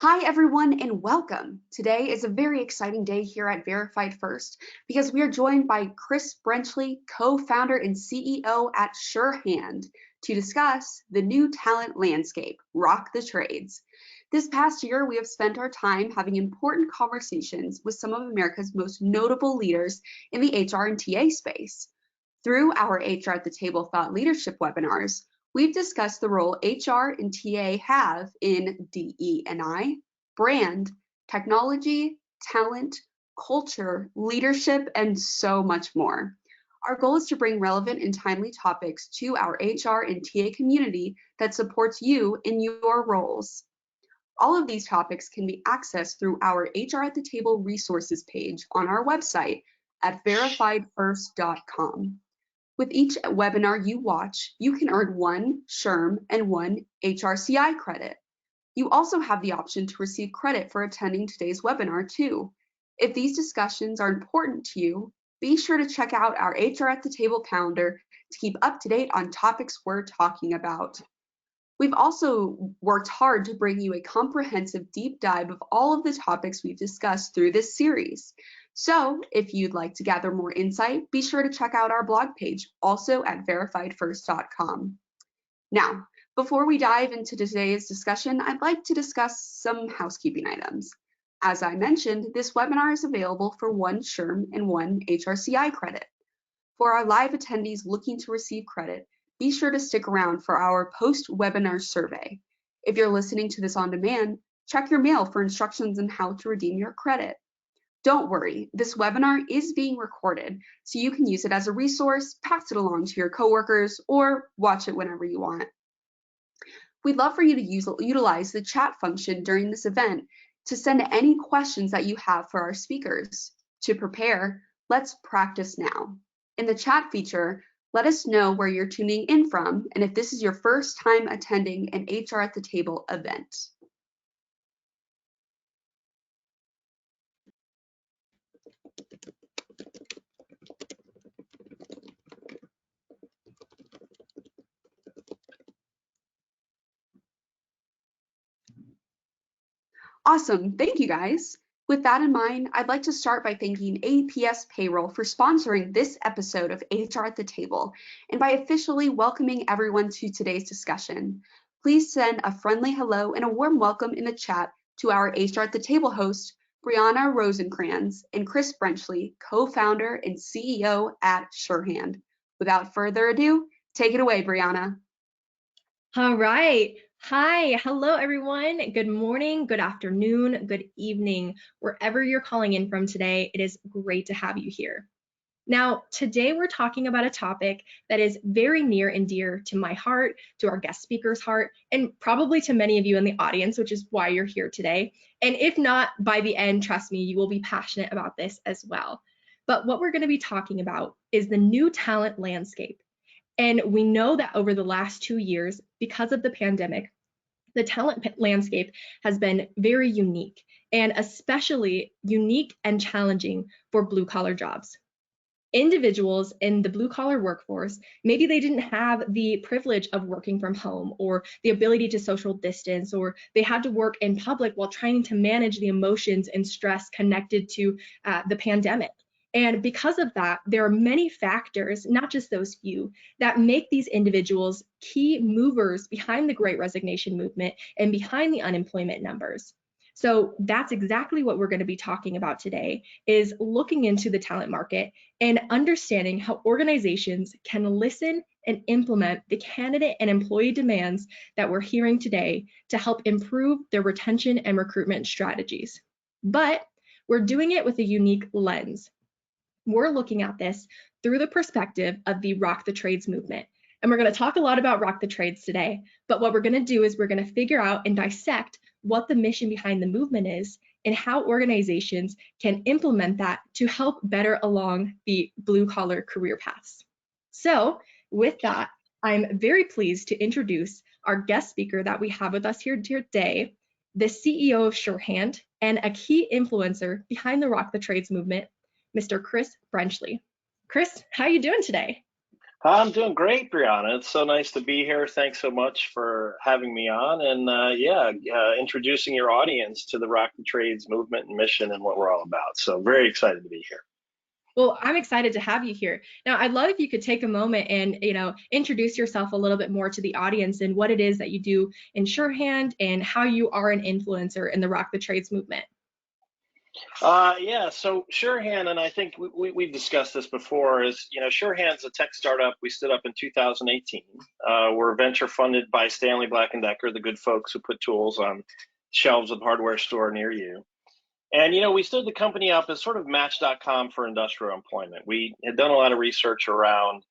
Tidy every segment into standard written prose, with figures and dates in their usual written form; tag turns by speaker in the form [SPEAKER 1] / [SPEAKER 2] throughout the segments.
[SPEAKER 1] Hi, everyone, and welcome. Today is a very exciting day here at Verified First because we are joined by Chris Brenchley, co-founder and CEO at Surehand, to discuss the new talent landscape, rock the trades. This past year, we have spent our time having important conversations with some of America's most notable leaders in the HR and TA space. Through our HR at the Table Thought Leadership webinars, we've discussed the role HR and TA have in DE&I, brand, technology, talent, culture, leadership, and so much more. Our goal is to bring relevant and timely topics to our HR and TA community that supports you in your roles. All of these topics can be accessed through our HR at the Table resources page on our website at verifiedfirst.com. With each webinar you watch, you can earn 1 SHRM and 1 HRCI credit. You also have the option to receive credit for attending today's webinar too. If these discussions are important to you, be sure to check out our HR at the Table calendar to keep up to date on topics we're talking about. We've also worked hard to bring you a comprehensive deep dive of all of the topics we've discussed through this series. So if you'd like to gather more insight, be sure to check out our blog page, also at verifiedfirst.com. Now, before we dive into today's discussion, I'd like to discuss some housekeeping items. As I mentioned, this webinar is available for 1 SHRM and 1 HRCI credit. For our live attendees looking to receive credit, be sure to stick around for our post-webinar survey. If you're listening to this on demand, check your mail for instructions on how to redeem your credit. Don't worry, this webinar is being recorded, so you can use it as a resource, pass it along to your coworkers, or watch it whenever you want. We'd love for you to utilize the chat function during this event to send any questions that you have for our speakers. To prepare, let's practice now. In the chat feature, let us know where you're tuning in from and if this is your first time attending an HR at the Table event. Awesome, thank you guys. With that in mind, I'd like to start by thanking APS Payroll for sponsoring this episode of HR at the Table and by officially welcoming everyone to today's discussion. Please send a friendly hello and a warm welcome in the chat to our HR at the Table host, Brianna Rosencrans and Chris Brenchley, co-founder and CEO at Surehand. Without further ado, take it away, Brianna.
[SPEAKER 2] All right. Hi, hello everyone. Good morning, good afternoon, good evening, wherever you're calling in from today. It is great to have you here. Now, today we're talking about a topic that is very near and dear to my heart, to our guest speaker's heart, and probably to many of you in the audience, which is why you're here today. And if not, by the end, trust me, you will be passionate about this as well. But what we're going to be talking about is the new talent landscape. And we know that over the last 2 years, because of the pandemic, the talent landscape has been very unique, and especially unique and challenging for blue-collar jobs. Individuals in the blue-collar workforce, maybe they didn't have the privilege of working from home or the ability to social distance, or they had to work in public while trying to manage the emotions and stress connected to the pandemic. And because of that, there are many factors, not just those few, that make these individuals key movers behind the Great Resignation movement and behind the unemployment numbers. So that's exactly what we're going to be talking about today, is looking into the talent market and understanding how organizations can listen and implement the candidate and employee demands that we're hearing today to help improve their retention and recruitment strategies. But we're doing it with a unique lens. We're looking at this through the perspective of the Rock the Trades movement. And we're going to talk a lot about Rock the Trades today, but what we're going to do is we're going to figure out and dissect what the mission behind the movement is and how organizations can implement that to help better along the blue-collar career paths. So with that, I'm very pleased to introduce our guest speaker that we have with us here today, the CEO of Surehand and a key influencer behind the Rock the Trades movement, Mr. Chris Brenchley. Chris, how are you doing today?
[SPEAKER 3] I'm doing great, Brianna. It's so nice to be here. Thanks so much for having me on, and introducing your audience to the Rock the Trades movement and mission and what we're all about. So very excited to be here.
[SPEAKER 2] Well, I'm excited to have you here. Now, I'd love if you could take a moment and, introduce yourself a little bit more to the audience and what it is that you do in Surehand and how you are an influencer in the Rock the Trades movement.
[SPEAKER 3] So Surehand, and I think we've discussed this before, is, Surehand's a tech startup we stood up in 2018. We're venture funded by Stanley Black& Decker, the good folks who put tools on shelves of the hardware store near you. And, we stood the company up as sort of Match.com for industrial employment. We had done a lot of research around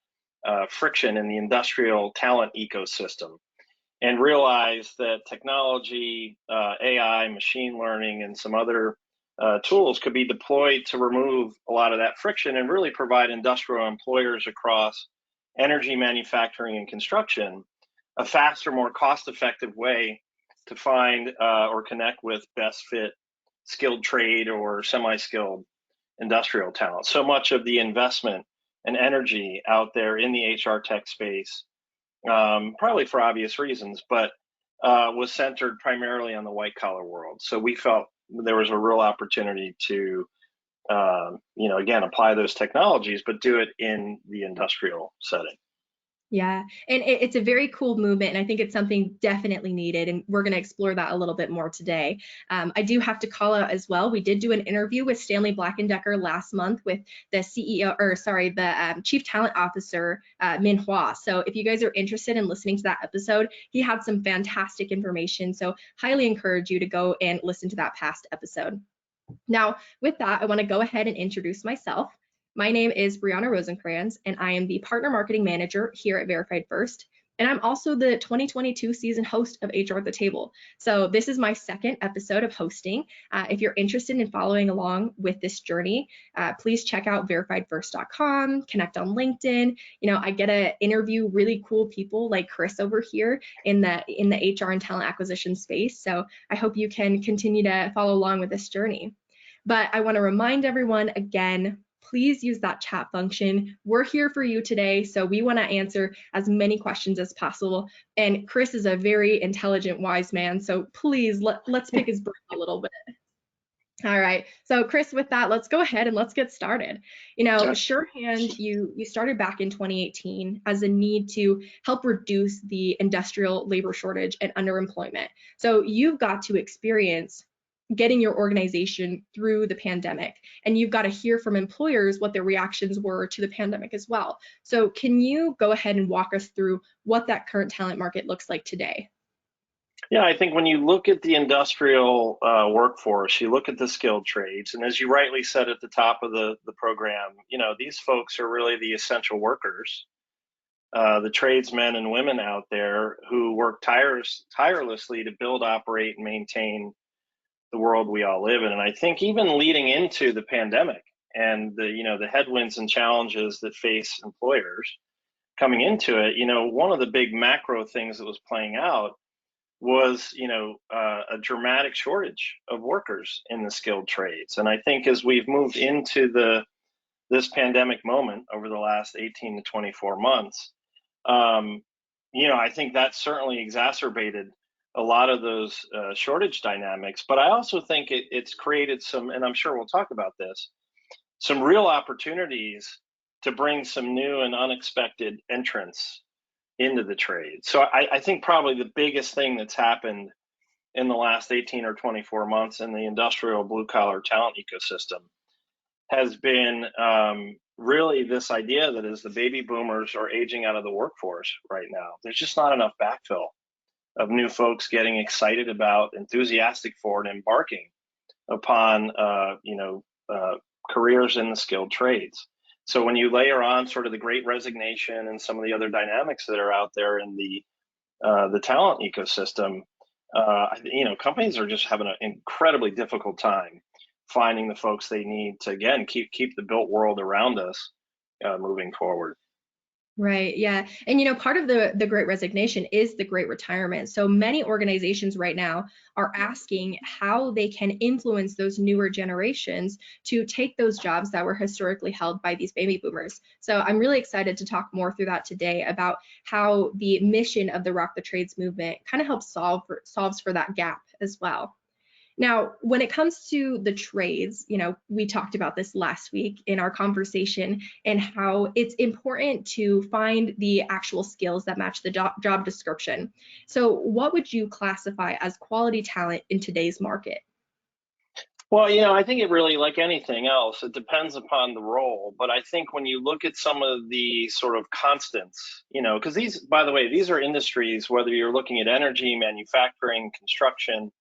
[SPEAKER 3] friction in the industrial talent ecosystem and realized that technology, AI, machine learning, and some other tools could be deployed to remove a lot of that friction and really provide industrial employers across energy, manufacturing, and construction a faster, more cost-effective way to find or connect with best fit skilled trade or semi-skilled industrial talent. So much of the investment and energy out there in the HR tech space, probably for obvious reasons, but was centered primarily on the white collar world. So we felt there was a real opportunity to, again, apply those technologies, but do it in the industrial setting.
[SPEAKER 2] Yeah, and it's a very cool movement, and I think it's something definitely needed, and we're going to explore that a little bit more today. I do have to call out as well, we did do an interview with Stanley Black& Decker last month with the CEO, or sorry, the Chief Talent Officer, Min Hua. So if you guys are interested in listening to that episode, he had some fantastic information, so highly encourage you to go and listen to that past episode. Now, with that, I want to go ahead and introduce myself. My name is Brianna Rosenkrantz, and I am the Partner Marketing Manager here at Verified First. And I'm also the 2022 season host of HR at the Table. So this is my second episode of hosting. If you're interested in following along with this journey, please check out verifiedfirst.com, connect on LinkedIn. I get to interview really cool people like Chris over here in the HR and talent acquisition space. So I hope you can continue to follow along with this journey. But I want to remind everyone again, please use that chat function. We're here for you today, so we want to answer as many questions as possible. And Chris is a very intelligent, wise man, so please let's pick his brain a little bit. All right, so Chris, with that, let's go ahead and let's get started. Surehand, you started back in 2018 as a need to help reduce the industrial labor shortage and underemployment. So you've got to experience getting your organization through the pandemic, and you've got to hear from employers what their reactions were to the pandemic as well. So can you go ahead and walk us through what that current talent market looks like today?
[SPEAKER 3] Yeah, I think when you look at the industrial workforce, you look at the skilled trades, and as you rightly said at the top of the program, these folks are really the essential workers, the tradesmen and women out there who work tirelessly to build, operate, and maintain the world we all live in. And I think even leading into the pandemic and the headwinds and challenges that face employers coming into it, one of the big macro things that was playing out was a dramatic shortage of workers in the skilled trades. And I think as we've moved into this pandemic moment over the last 18 to 24 months, I think that certainly exacerbated a lot of those shortage dynamics. But I also think it's created some, and I'm sure we'll talk about this, some real opportunities to bring some new and unexpected entrants into the trade. So I think probably the biggest thing that's happened in the last 18 or 24 months in the industrial blue collar talent ecosystem has been really this idea that as the baby boomers are aging out of the workforce right now, there's just not enough backfill of new folks getting excited about, enthusiastic for, and embarking upon, careers in the skilled trades. So when you layer on sort of the Great Resignation and some of the other dynamics that are out there in the talent ecosystem, companies are just having an incredibly difficult time finding the folks they need to again keep the built world around us moving forward.
[SPEAKER 2] Right. Yeah. And part of the great resignation is the great retirement. So many organizations right now are asking how they can influence those newer generations to take those jobs that were historically held by these baby boomers. So I'm really excited to talk more through that today about how the mission of the Rock the Trades movement kind of helps solves for that gap as well. Now, when it comes to the trades, we talked about this last week in our conversation and how it's important to find the actual skills that match the job description. So, what would you classify as quality talent in today's market?
[SPEAKER 3] Well, I think it really, like anything else, it depends upon the role. But I think when you look at some of the sort of constants, because these, by the way, these are industries, whether you're looking at energy, manufacturing, construction,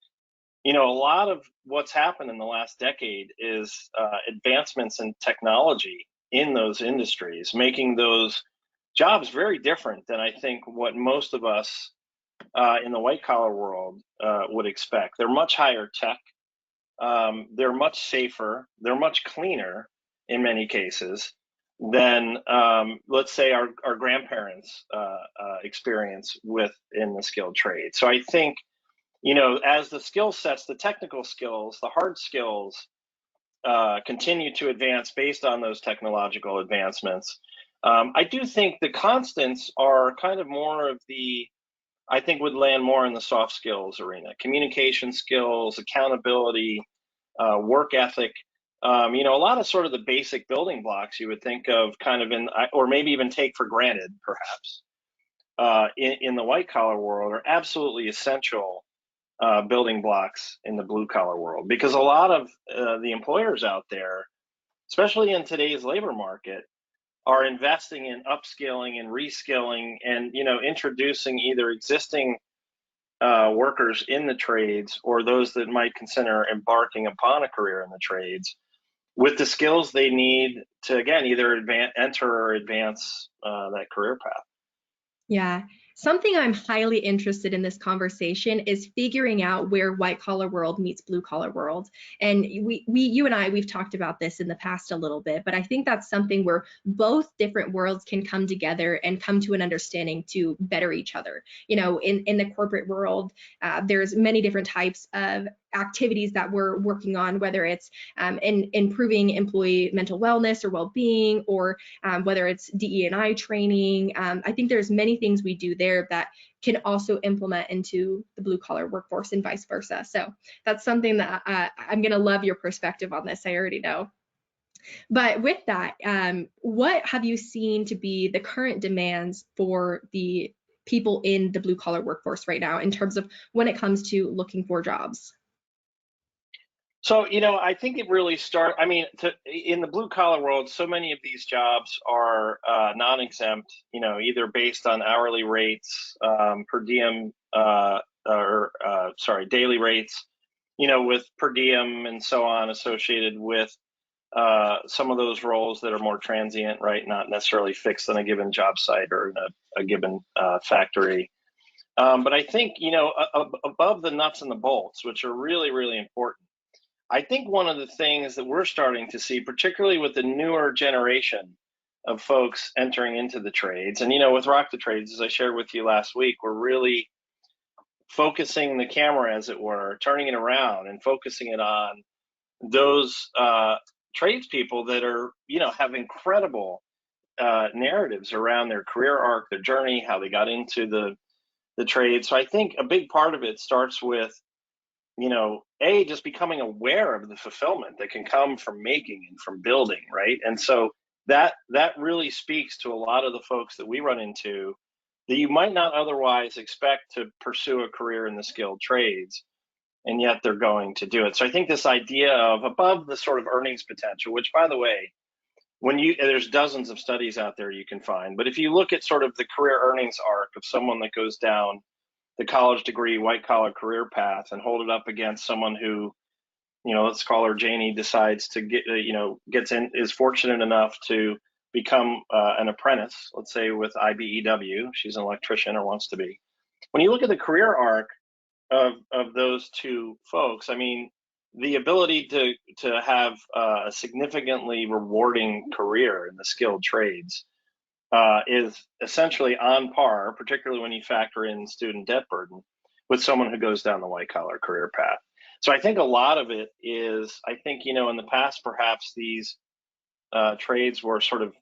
[SPEAKER 3] a lot of what's happened in the last decade is advancements in technology in those industries, making those jobs very different than I think what most of us in the white collar world would expect. They're much higher tech. They're much safer. They're much cleaner in many cases than, let's say, our grandparents' experience with in the skilled trade. So I think, as the skill sets, the technical skills, the hard skills continue to advance based on those technological advancements, I do think the constants are kind of more of I think would land more in the soft skills arena, communication skills, accountability, work ethic, a lot of sort of the basic building blocks you would think of kind of or maybe even take for granted, perhaps, in the white collar world are absolutely essential building blocks in the blue collar world, because a lot of the employers out there, especially in today's labor market, are investing in upskilling and reskilling and introducing either existing workers in the trades or those that might consider embarking upon a career in the trades with the skills they need to, again, either enter or advance that career path.
[SPEAKER 2] Yeah. Something I'm highly interested in this conversation is figuring out where white collar world meets blue collar world. And you and we've talked about this in the past a little bit, but I think that's something where both different worlds can come together and come to an understanding to better each other. In the corporate world, there's many different types of activities that we're working on, whether it's in improving employee mental wellness or well-being, or whether it's DE&I training. I think there's many things we do there that can also implement into the blue collar workforce and vice versa. So that's something that I'm going to love your perspective on this. I already know. But with that, what have you seen to be the current demands for the people in the blue collar workforce right now in terms of when it comes to looking for jobs?
[SPEAKER 3] So, I think it really in the blue collar world, so many of these jobs are non-exempt, either based on hourly rates, per diem, daily rates, with per diem and so on associated with some of those roles that are more transient, right? Not necessarily fixed on a given job site or in a given factory. But I think, above the nuts and the bolts, which are really, really important, I think one of the things that we're starting to see, particularly with the newer generation of folks entering into the trades, and with Rock the Trades, as I shared with you last week, we're really focusing the camera, as it were, turning it around and focusing it on those tradespeople that are, have incredible narratives around their career arc, their journey, how they got into the trade. So I think a big part of it starts with just becoming aware of the fulfillment that can come from making and from building, right? And so that really speaks to a lot of the folks that we run into that you might not otherwise expect to pursue a career in the skilled trades, and yet they're going to do it. So I think this idea of above the sort of earnings potential, which, by the way, there's dozens of studies out there you can find, but if you look at sort of the career earnings arc of someone that goes down the college degree, white collar career path and hold it up against someone who, let's call her Janie, decides to is fortunate enough to become an apprentice, let's say with IBEW, she's an electrician or wants to be. When you look at the career arc of those two folks, I mean, the ability to have a significantly rewarding career in the skilled trades is essentially on par, particularly when you factor in student debt burden, with someone who goes down the white collar career path. So I think a lot of it is, I think, in the past, perhaps these trades were sort of,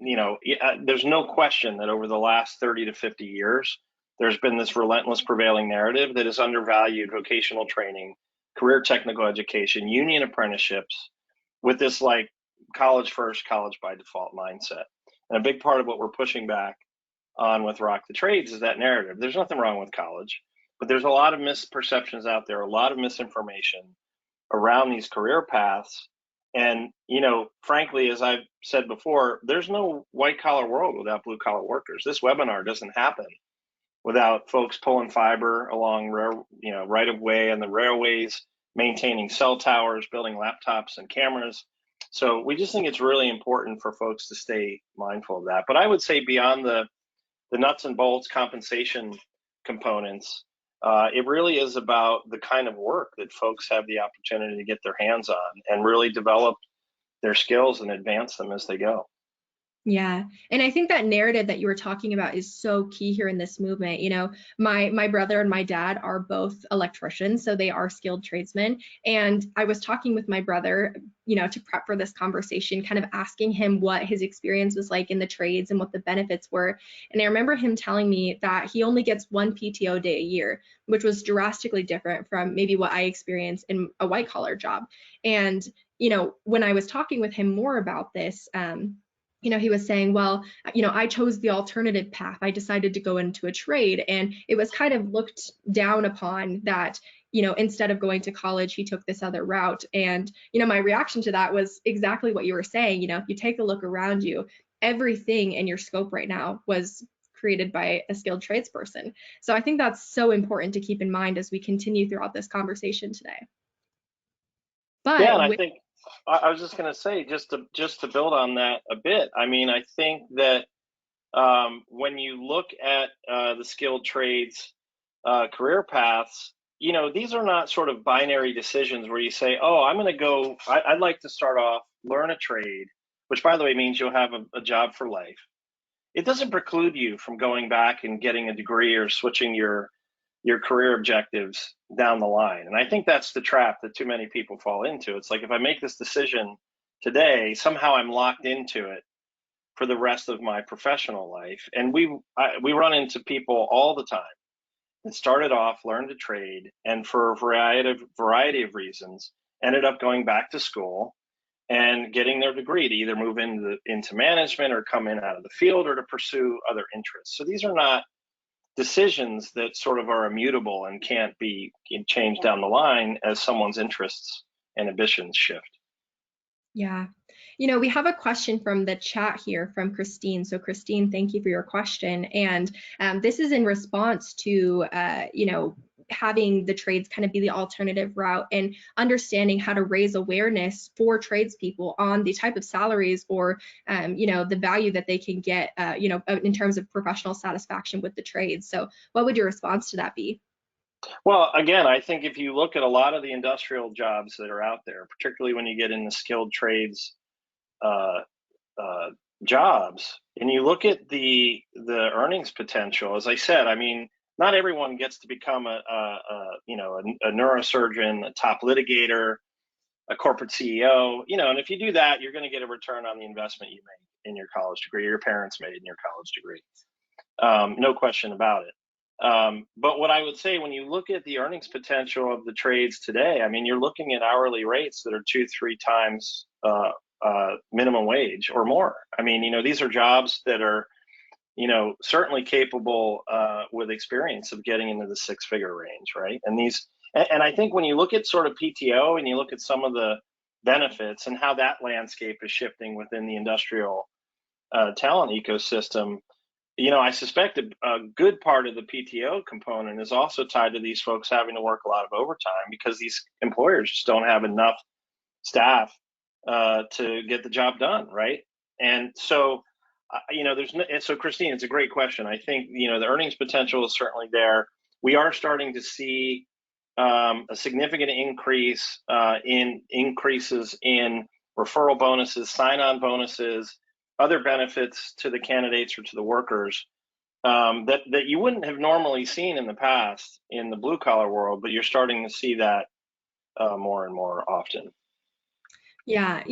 [SPEAKER 3] there's no question that over the last 30 to 50 years, there's been this relentless prevailing narrative that has undervalued vocational training, career technical education, union apprenticeships, with this like college first, college by default mindset. And a big part of what we're pushing back on with Rock the Trades is that narrative. There's nothing wrong with college, but there's a lot of misperceptions out there, a lot of misinformation around these career paths. And, frankly, as I've said before, there's no white collar world without blue collar workers. This webinar doesn't happen without folks pulling fiber along, right of way and the railways, maintaining cell towers, building laptops and cameras. So we just think it's really important for folks to stay mindful of that. But I would say beyond the nuts and bolts compensation components, it really is about the kind of work that folks have the opportunity to get their hands on and really develop their skills and advance them as they go.
[SPEAKER 2] Yeah. And I think that narrative that you were talking about is so key here in this movement. My brother and my dad are both electricians, so they are skilled tradesmen. And I was talking with my brother, to prep for this conversation, kind of asking him what his experience was like in the trades and what the benefits were. And I remember him telling me that he only gets one PTO day a year, which was drastically different from maybe what I experienced in a white collar job. And, when I was talking with him more about this, he was saying, well, I chose the alternative path. I decided to go into a trade, and it was kind of looked down upon that, instead of going to college, he took this other route. And, my reaction to that was exactly what you were saying. You take a look around you, everything in your scope right now was created by a skilled tradesperson. So I think that's so important to keep in mind as we continue throughout this conversation today. But
[SPEAKER 3] yeah, and I think I was just going to say, just to build on that a bit. I mean, I think that when you look at the skilled trades career paths, these are not sort of binary decisions where you say, oh, I'm going to go, I'd like to start off, learn a trade, which by the way means you'll have a job for life. It doesn't preclude you from going back and getting a degree or switching your career objectives down the line. And I think that's the trap that too many people fall into. It's like, if I make this decision today, somehow I'm locked into it for the rest of my professional life. And we run into people all the time that started off, learned to trade, and for a variety of reasons, ended up going back to school and getting their degree to either move into management or come in out of the field or to pursue other interests. So these are not decisions that sort of are immutable and can't be changed down the line as someone's interests and ambitions shift.
[SPEAKER 2] Yeah. We have a question from the chat here from Christine. So Christine, thank you for your question. And this is in response to, having the trades kind of be the alternative route and understanding how to raise awareness for tradespeople on the type of salaries or, the value that they can get, in terms of professional satisfaction with the trades. So what would your response to that be?
[SPEAKER 3] Well, again, I think if you look at a lot of the industrial jobs that are out there, particularly when you get into skilled trades uh, jobs, and you look at the earnings potential, as I said, I mean, not everyone gets to become a neurosurgeon, a top litigator, a corporate CEO, and if you do that, you're going to get a return on the investment you made in your college degree, or your parents made in your college degree. No question about it. But what I would say, when you look at the earnings potential of the trades today, I mean, you're looking at hourly rates that are 2-3 times minimum wage or more. I mean, these are jobs that are, certainly capable with experience of getting into the 6-figure range, right? And I think when you look at sort of PTO and you look at some of the benefits and how that landscape is shifting within the industrial talent ecosystem, I suspect a good part of the PTO component is also tied to these folks having to work a lot of overtime because these employers just don't have enough staff to get the job done, right? And so, so Christine, it's a great question. I think, the earnings potential is certainly there. We are starting to see a significant increases in referral bonuses, sign-on bonuses, other benefits to the candidates or to the workers that you wouldn't have normally seen in the past in the blue collar world, but you're starting to see that more and more often.
[SPEAKER 2] Yeah,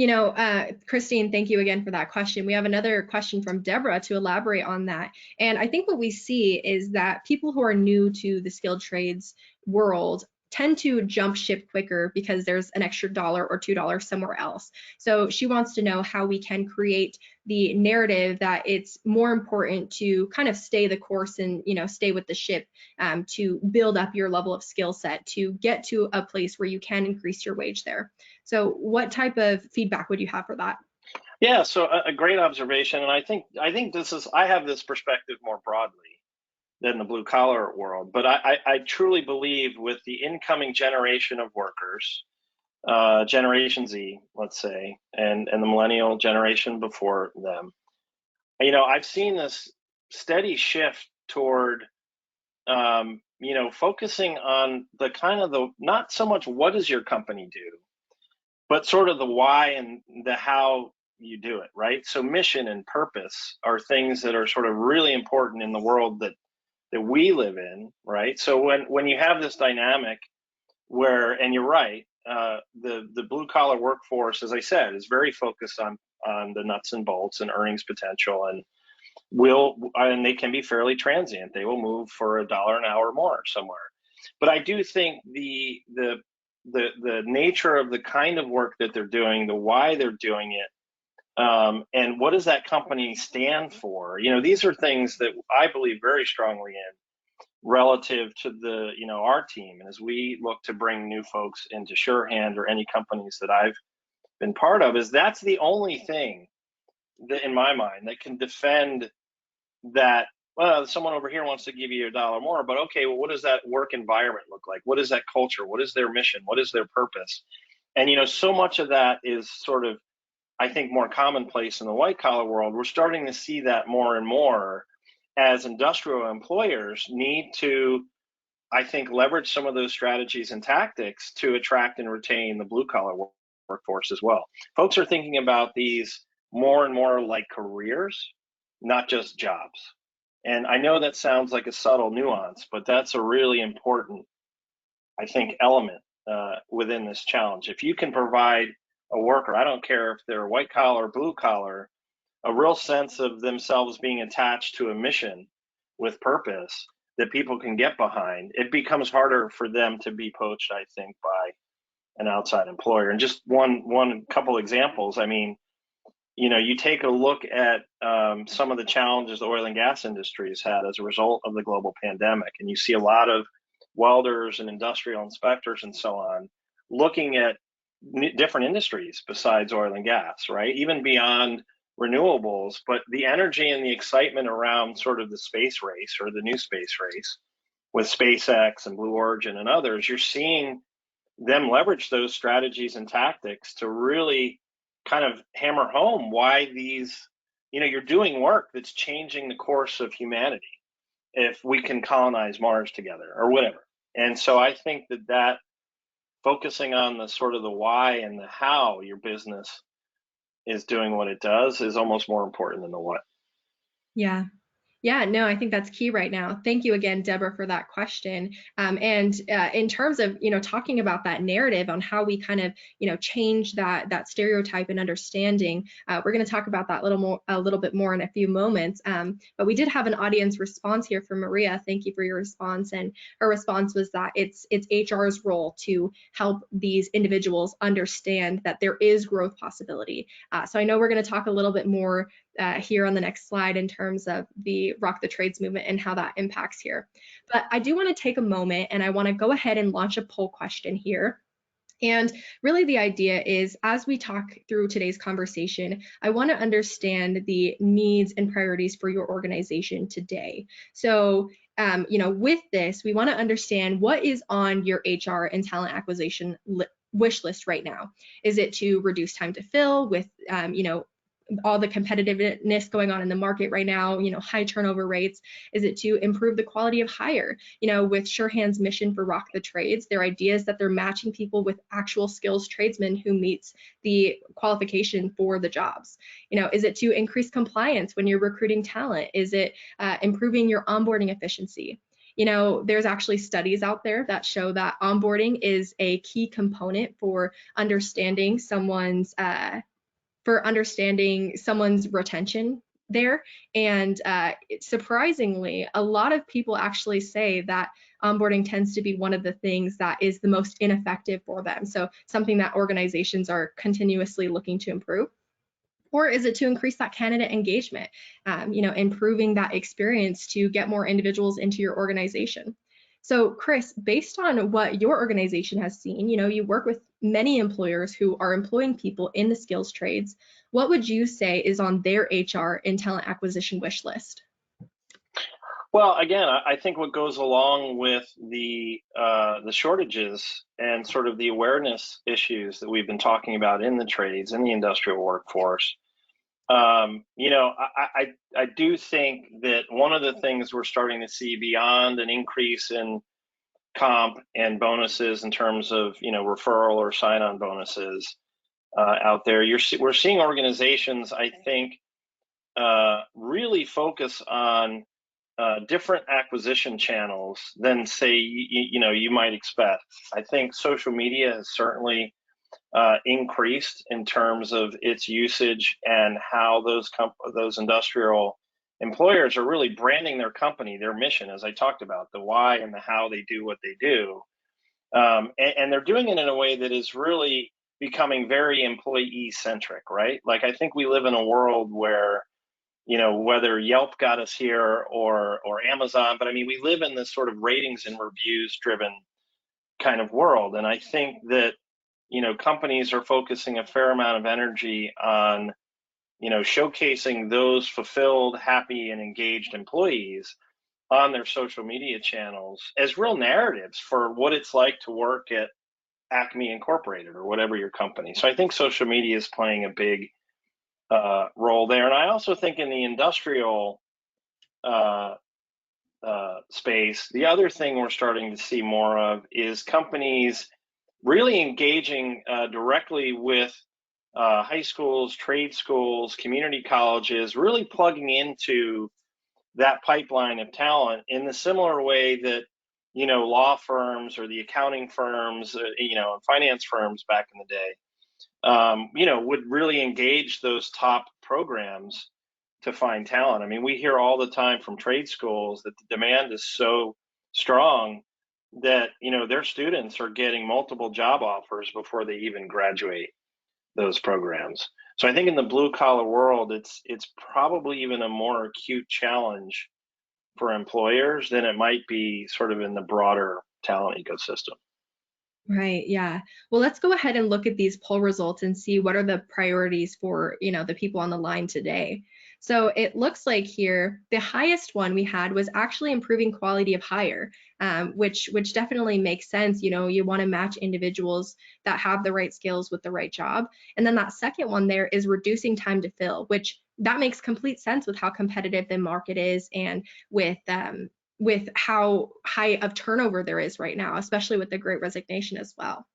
[SPEAKER 2] Christine, thank you again for that question. We have another question from Deborah to elaborate on that. And I think what we see is that people who are new to the skilled trades world tend to jump ship quicker because there's an extra $1 or $2 somewhere else. So she wants to know how we can create the narrative that it's more important to kind of stay the course and stay with the ship, to build up your level of skill set, to get to a place where you can increase your wage there. So what type of feedback would you have for that?
[SPEAKER 3] Yeah, so a great observation, and I think I have this perspective more broadly than the blue collar world, but I truly believe with the incoming generation of workers, Generation Z, let's say, and the millennial generation before them, I've seen this steady shift toward focusing on the kind of the not so much what does your company do, but sort of the why and the how you do it, right? So mission and purpose are things that are sort of really important in the world that we live in, right? So when you have this dynamic where, and you're right, the blue collar workforce, as I said, is very focused on the nuts and bolts and earnings potential, and they can be fairly transient. They will move for $1 an hour more somewhere. But I do think the nature of the kind of work that they're doing, the why they're doing it, and what does that company stand for? These are things that I believe very strongly in relative to our team. And as we look to bring new folks into Surehand or any companies that I've been part of, that's the only thing that, in my mind, that can defend that. Well, someone over here wants to give you $1 more, but okay, well, what does that work environment look like? What is that culture? What is their mission? What is their purpose? And so much of that is sort of, I think, more commonplace in the white collar world. We're starting to see that more and more as industrial employers need to, I think, leverage some of those strategies and tactics to attract and retain the blue collar workforce as well. Folks are thinking about these more and more like careers, not just jobs. And I know that sounds like a subtle nuance, but that's a really important, I think, element within this challenge. If you can provide a worker, I don't care if they're white collar or blue collar, a real sense of themselves being attached to a mission with purpose that people can get behind, it becomes harder for them to be poached, I think, by an outside employer. And just one couple examples. I mean, you take a look at some of the challenges the oil and gas industry has had as a result of the global pandemic, and you see a lot of welders and industrial inspectors and so on looking at different industries besides oil and gas, right? Even beyond renewables, but the energy and the excitement around sort of the space race or the new space race with SpaceX and Blue Origin and others, you're seeing them leverage those strategies and tactics to really kind of hammer home why these, you're doing work that's changing the course of humanity if we can colonize Mars together or whatever. And so I think that focusing on the sort of the why and the how your business is doing what it does is almost more important than the what.
[SPEAKER 2] Yeah. Yeah, no, I think that's key right now. Thank you again, Deborah, for that question. And in terms of, talking about that narrative on how we kind of, change that stereotype and understanding, we're going to talk about that a little bit more in a few moments. But we did have an audience response here from Maria. Thank you for your response. And her response was that it's HR's role to help these individuals understand that there is growth possibility. So I know we're going to talk a little bit more here on the next slide in terms of the Rock the Trades movement and how that impacts here. But I do want to take a moment and I want to go ahead and launch a poll question here. And really the idea is, as we talk through today's conversation, I want to understand the needs and priorities for your organization today. So, with this, we want to understand what is on your HR and talent acquisition wish list right now. Is it to reduce time to fill with, all the competitiveness going on in the market right now, high turnover rates? Is it to improve the quality of hire? With Surehand's mission for Rock the Trades, their idea is that they're matching people with actual skills tradesmen who meets the qualification for the jobs. Is it to increase compliance when you're recruiting talent? Is it improving your onboarding efficiency? There's actually studies out there that show that onboarding is a key component for understanding someone's retention there. And surprisingly, a lot of people actually say that onboarding tends to be one of the things that is the most ineffective for them. So something that organizations are continuously looking to improve. Or is it to increase that candidate engagement, improving that experience to get more individuals into your organization? So Chris, based on what your organization has seen, you work with many employers who are employing people in the skills trades. What would you say is on their HR and talent acquisition wish list?
[SPEAKER 3] Well, again, I think what goes along with the shortages and sort of the awareness issues that we've been talking about in the trades and the industrial workforce. I do think that one of the things we're starting to see beyond an increase in comp and bonuses in terms of referral or sign-on bonuses out there, we're seeing organizations, I think, really focus on different acquisition channels than, say, you might expect. I think social media has certainly increased in terms of its usage and how those industrial employers are really branding their company, their mission, as I talked about, the why and the how they do what they do. And they're doing it in a way that is really becoming very employee-centric, right? Like, I think we live in a world where, whether Yelp got us here or Amazon, but I mean, we live in this sort of ratings and reviews driven kind of world. And I think that, companies are focusing a fair amount of energy on, showcasing those fulfilled, happy, and engaged employees on their social media channels as real narratives for what it's like to work at Acme Incorporated or whatever your company. So I think social media is playing a big role there. And I also think in the industrial space, the other thing we're starting to see more of is companies really engaging directly with high schools, trade schools, community colleges, really plugging into that pipeline of talent in the similar way that, law firms or the accounting firms, and finance firms back in the day, would really engage those top programs to find talent. I mean, we hear all the time from trade schools that the demand is so strong that, their students are getting multiple job offers before they even graduate those programs. So I think in the blue collar world, it's probably even a more acute challenge for employers than it might be sort of in the broader talent ecosystem.
[SPEAKER 2] Right, yeah. Well, let's go ahead and look at these poll results and see what are the priorities for, the people on the line today. So it looks like here, the highest one we had was actually improving quality of hire, which definitely makes sense. You want to match individuals that have the right skills with the right job. And then that second one there is reducing time to fill, which that makes complete sense with how competitive the market is and with how high of turnover there is right now, especially with the Great Resignation as well.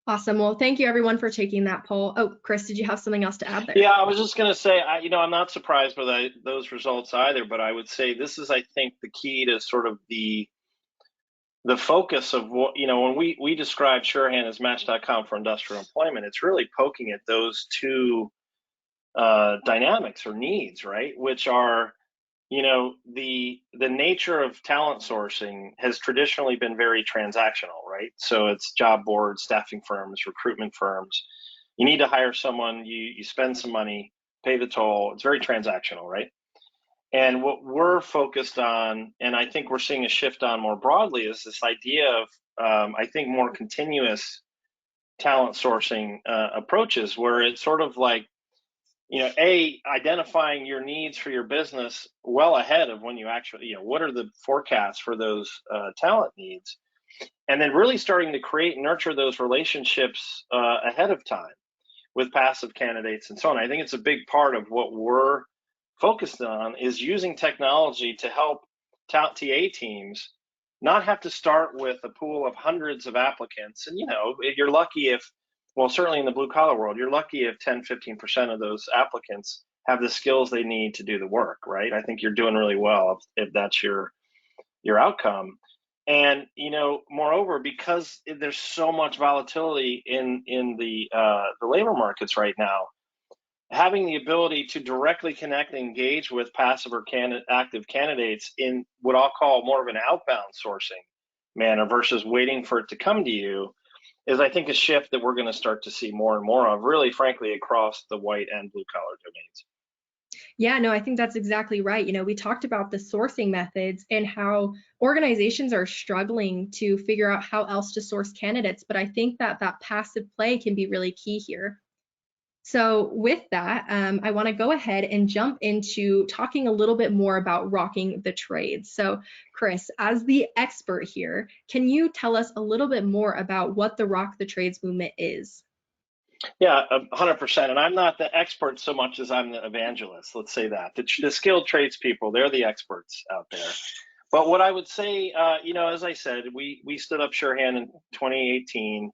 [SPEAKER 2] Awesome. Well, thank you everyone for taking that poll. Oh, Chris, did you have something else to add there?
[SPEAKER 3] Yeah, I was just going to say, I'm not surprised by those results either, but I would say this is, I think, the key to sort of the focus of what, when we describe Surehand as Match.com for industrial employment, it's really poking at those two dynamics or needs, right? Which are, the nature of talent sourcing has traditionally been very transactional, right? So it's job boards, staffing firms, recruitment firms. You need to hire someone, you spend some money, pay the toll. It's very transactional, right? And what we're focused on, and I think we're seeing a shift on more broadly, is this idea of, I think, more continuous talent sourcing approaches, where it's sort of like, identifying your needs for your business well ahead of when you actually, what are the forecasts for those talent needs? And then really starting to create and nurture those relationships ahead of time, with passive candidates and so on. I think it's a big part of what we're focused on is using technology to help TA teams not have to start with a pool of hundreds of applicants. And, you're lucky if, well, certainly in the blue collar world, you're lucky if 10, 15% of those applicants have the skills they need to do the work, right? I think you're doing really well if that's your outcome. And moreover, because there's so much volatility in the labor markets right now, having the ability to directly connect and engage with passive or active candidates in what I'll call more of an outbound sourcing manner versus waiting for it to come to you is, I think, a shift that we're going to start to see more and more of, really, frankly, across the white and blue collar domains.
[SPEAKER 2] Yeah, no, I think that's exactly right. We talked about the sourcing methods and how organizations are struggling to figure out how else to source candidates, but I think that passive play can be really key here. So with that, I want to go ahead and jump into talking a little bit more about rocking the trades. So Chris, as the expert here, can you tell us a little bit more about what the Rock the Trades movement is?
[SPEAKER 3] Yeah, 100%. And I'm not the expert so much as I'm the evangelist. Let's say that. The skilled tradespeople, they're the experts out there. But what I would say, as I said, we stood up Surehand in 2018.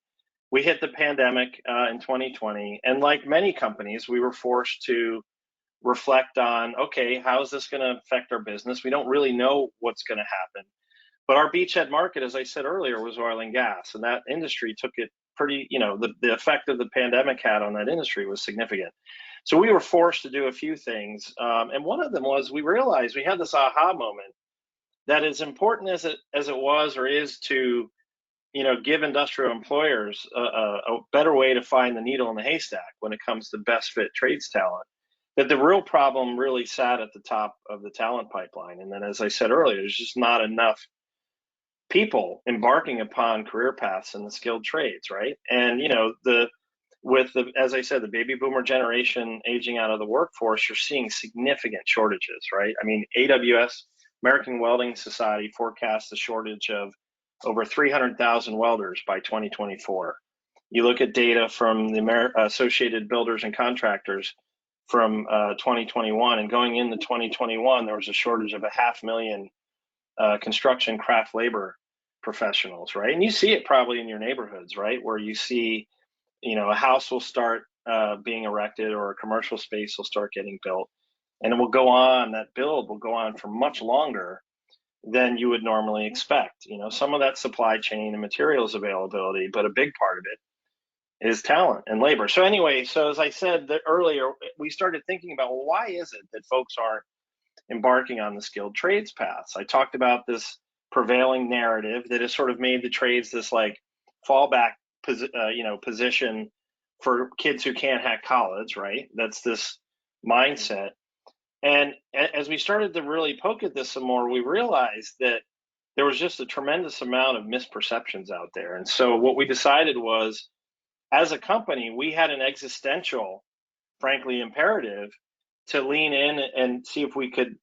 [SPEAKER 3] We hit the pandemic in 2020. And like many companies, we were forced to reflect on, okay, how is this going to affect our business? We don't really know what's going to happen. But our beachhead market, as I said earlier, was oil and gas. And that industry took it pretty, the effect of the pandemic had on that industry was significant. So we were forced to do a few things. And one of them was we realized we had this aha moment that as important as it was or is to give industrial employers a better way to find the needle in the haystack when it comes to best fit trades talent, that the real problem really sat at the top of the talent pipeline. And then, as I said earlier, there's just not enough people embarking upon career paths in the skilled trades, right? And as I said, the baby boomer generation aging out of the workforce, you're seeing significant shortages, right? I mean, AWS, American Welding Society, forecasts a shortage of over 300,000 welders by 2024. You look at data from the Associated Builders and Contractors from 2021, and going into 2021, there was a shortage of 500,000 construction craft labor professionals, right? And you see it probably in your neighborhoods, right? Where you see, a house will start being erected or a commercial space will start getting built. And it will go on, that build will go on for much longer than you would normally expect. Some of that supply chain and materials availability, but a big part of it is talent and labor. So anyway, as I said earlier, we started thinking about, well, why is it that folks aren't embarking on the skilled trades paths? I talked about this prevailing narrative that has sort of made the trades this like fallback position for kids who can't hack college, right? That's this mindset. And as we started to really poke at this some more, we realized that there was just a tremendous amount of misperceptions out there. And so what we decided was, as a company, we had an existential, frankly, imperative to lean in and see if we could,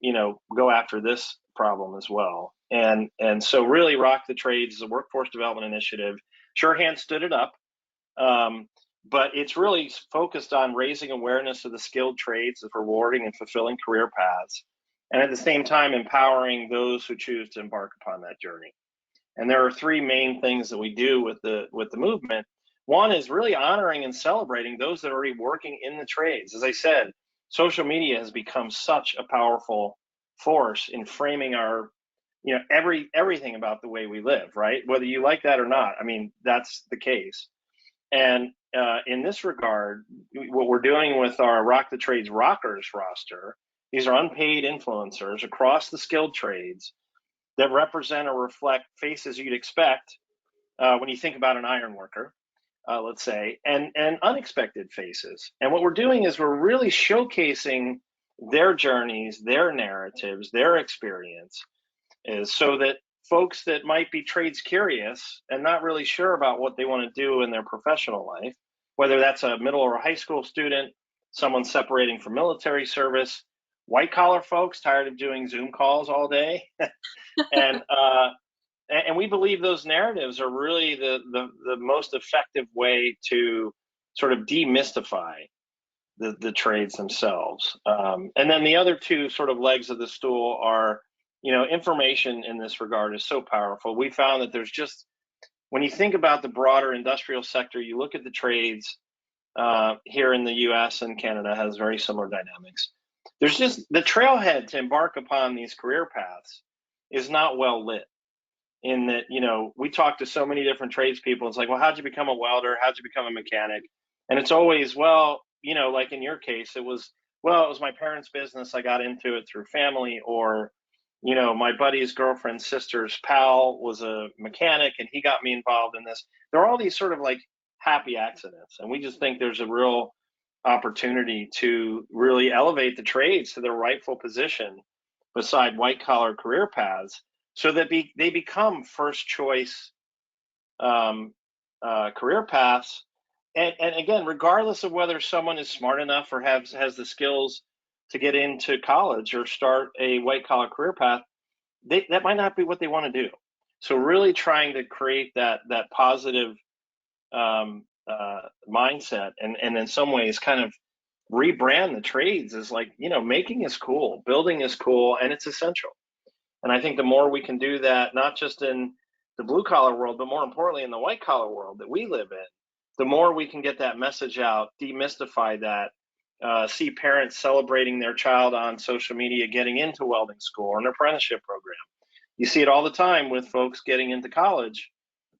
[SPEAKER 3] go after this problem as well. And so really Rock the Trades is a workforce development initiative. Surehand stood it up, but it's really focused on raising awareness of the skilled trades, of rewarding and fulfilling career paths, and at the same time empowering those who choose to embark upon that journey. And there are three main things that we do with the movement. One is really honoring and celebrating those that are already working in the trades. As I said, social media has become such a powerful force in framing our, everything about the way we live, right? Whether you like that or not, I mean, that's the case. And in this regard, what we're doing with our Rock the Trades Rockers roster, these are unpaid influencers across the skilled trades that represent or reflect faces you'd expect when you think about an iron worker, let's say, and unexpected faces. And what we're doing is we're really showcasing their journeys, their narratives, their experience, is so that folks that might be trades curious and not really sure about what they want to do in their professional life, whether that's a middle or high school student, someone separating from military service, white collar folks tired of doing Zoom calls all day, and we believe those narratives are really the most effective way to sort of demystify the trades themselves. And then the other two sort of legs of the stool are, information in this regard is so powerful. We found that there's just, when you think about the broader industrial sector, you look at the trades here in the US and Canada has very similar dynamics. There's just the trailhead to embark upon these career paths is not well lit. In that, we talk to so many different tradespeople. It's like, well, how'd you become a welder? How'd you become a mechanic? And it's always, well, like in your case, it was my parents' business. I got into it through family, or, my buddy's girlfriend's sister's pal was a mechanic and he got me involved in this. There are all these sort of like happy accidents. And we just think there's a real opportunity to really elevate the trades to their rightful position beside white collar career paths, so that they become first choice career paths. And again, regardless of whether someone is smart enough or has the skills to get into college or start a white collar career path, that might not be what they want to do. So really trying to create that positive mindset, and in some ways kind of rebrand the trades as like, making is cool, building is cool, and it's essential. And I think the more we can do that, not just in the blue collar world, but more importantly in the white collar world that we live in, the more we can get that message out, demystify that, see parents celebrating their child on social media getting into welding school or an apprenticeship program. You see it all the time with folks getting into college.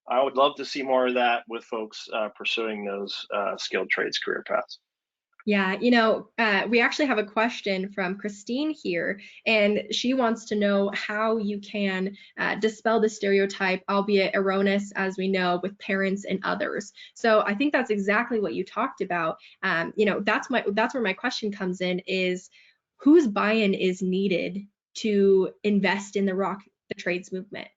[SPEAKER 3] I would love to see more of that with folks pursuing those skilled trades career paths.
[SPEAKER 2] Yeah, we actually have a question from Christine here, and she wants to know how you can dispel the stereotype, albeit erroneous, as we know, with parents and others. So I think that's exactly what you talked about. That's where my question comes in, is whose buy-in is needed to invest in the trades movement?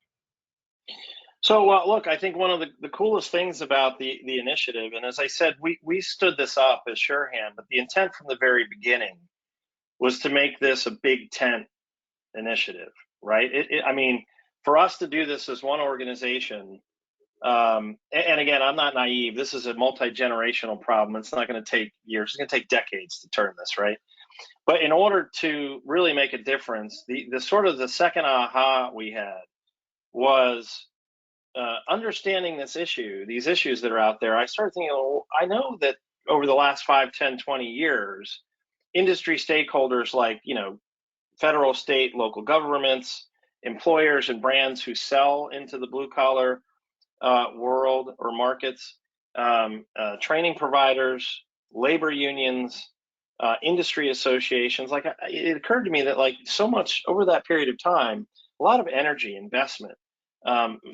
[SPEAKER 3] So, look, I think one of the coolest things about the initiative, and as I said, we stood this up as Surehand, but the intent from the very beginning was to make this a big tent initiative, right? I mean, for us to do this as one organization, and again, I'm not naive. This is a multi-generational problem. It's not going to take years. It's going to take decades to turn this, right? But in order to really make a difference, the sort of the second aha we had was understanding this issue, these issues that are out there. I started thinking, well, I know that over the last 5, 10, 20 years, industry stakeholders like, federal, state, local governments, employers and brands who sell into the blue collar world or markets, training providers, labor unions, industry associations. Like, it occurred to me that like so much over that period of time, a lot of energy, investment,